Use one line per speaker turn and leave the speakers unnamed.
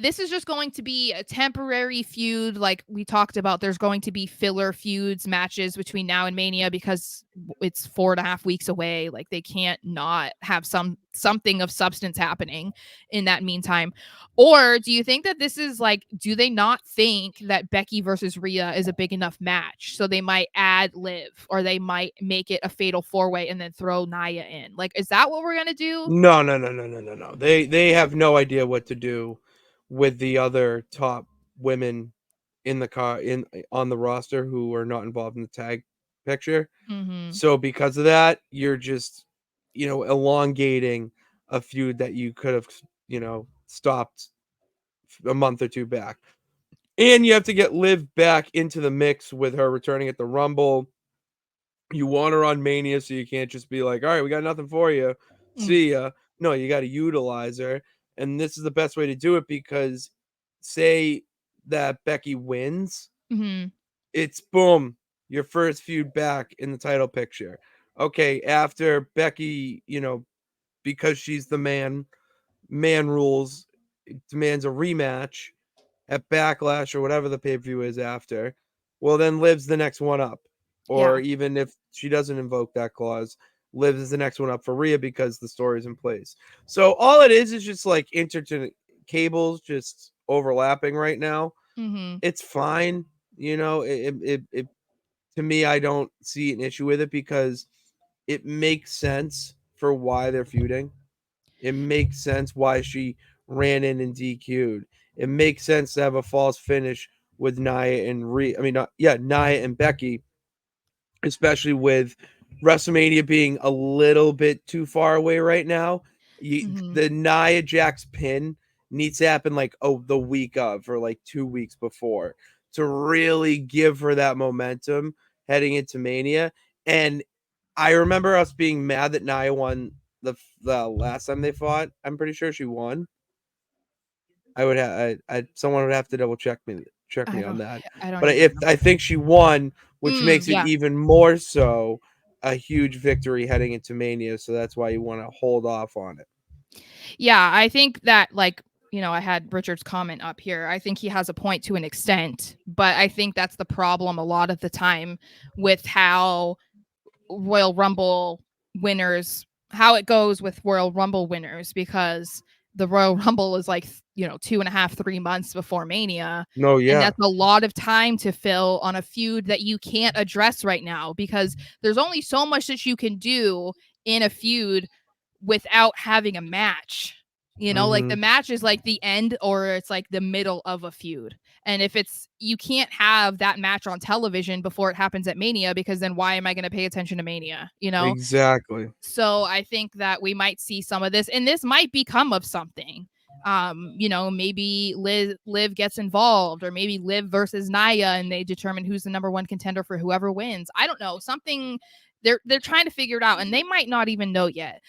this is just going to be a temporary feud. Like we talked about, there's going to be filler feuds matches between now and Mania because it's 4.5 weeks away. Like they can't not have something of substance happening in that meantime. Or do you think that this is like, do they not think that Becky versus Rhea is a big enough match? So they might add Liv, or they might make it a fatal 4-way and then throw Nia in. Like, is that what we're going to do?
No, no, no, no, no, no, no. They have no idea what to do with the other top women in the car in on the roster who are not involved in the tag picture.
Mm-hmm.
So because of that, you're just, elongating a feud that you could have, stopped a month or two back. And you have to get Liv back into the mix with her returning at the Rumble. You want her on Mania, so you can't just be like, all right, we got nothing for you. See ya. No, you got to utilize her. And this is the best way to do it because say that Becky wins,
Mm-hmm.
it's boom, your first feud back in the title picture. Okay, after Becky, because she's the man rules, demands a rematch at Backlash or whatever the pay-per-view is after. Well, then Liv's the next one up. Or
Yeah.
even if she doesn't invoke that clause, Liv is the next one up for Rhea because the story's in place. So all it is just like internet cables just overlapping right now.
Mm-hmm.
It's fine. It to me, I don't see an issue with it because it makes sense for why they're feuding. It makes sense why she ran in and DQ'd. It makes sense to have a false finish with Nia and Nia and Becky, especially with WrestleMania being a little bit too far away right now.
Mm-hmm.
The Nia Jax pin needs to happen like the week of or like 2 weeks before to really give her that momentum heading into Mania. And I remember us being mad that Nia won the last time they fought. I'm pretty sure she won. I would have someone would have to double check me
I
on
don't
that.
I don't
But
even
if
know.
I think she won, which makes it
Yeah.
even more so a huge victory heading into Mania, so that's why you want to hold off on it.
Yeah, I think that like, I had Richard's comment up here. I think he has a point to an extent, but I think that's the problem a lot of the time with how Royal Rumble winners, how it goes with Royal Rumble winners, because the Royal Rumble is like, 2.5, 3 months before Mania.
No,
And
yeah.
that's a lot of time to fill on a feud that you can't address right now because there's only so much that you can do in a feud without having a match. Like the
Mhm.
match is like the end or it's like the middle of a feud. And if you can't have that match on television before it happens at Mania, because then why am I going to pay attention to Mania?
Exactly.
So I think that we might see some of this, and this might become of something. Maybe Liv gets involved, or maybe Liv versus Nia, and they determine who's the number one contender for whoever wins. I don't know. Something they're trying to figure it out, and they might not even know yet.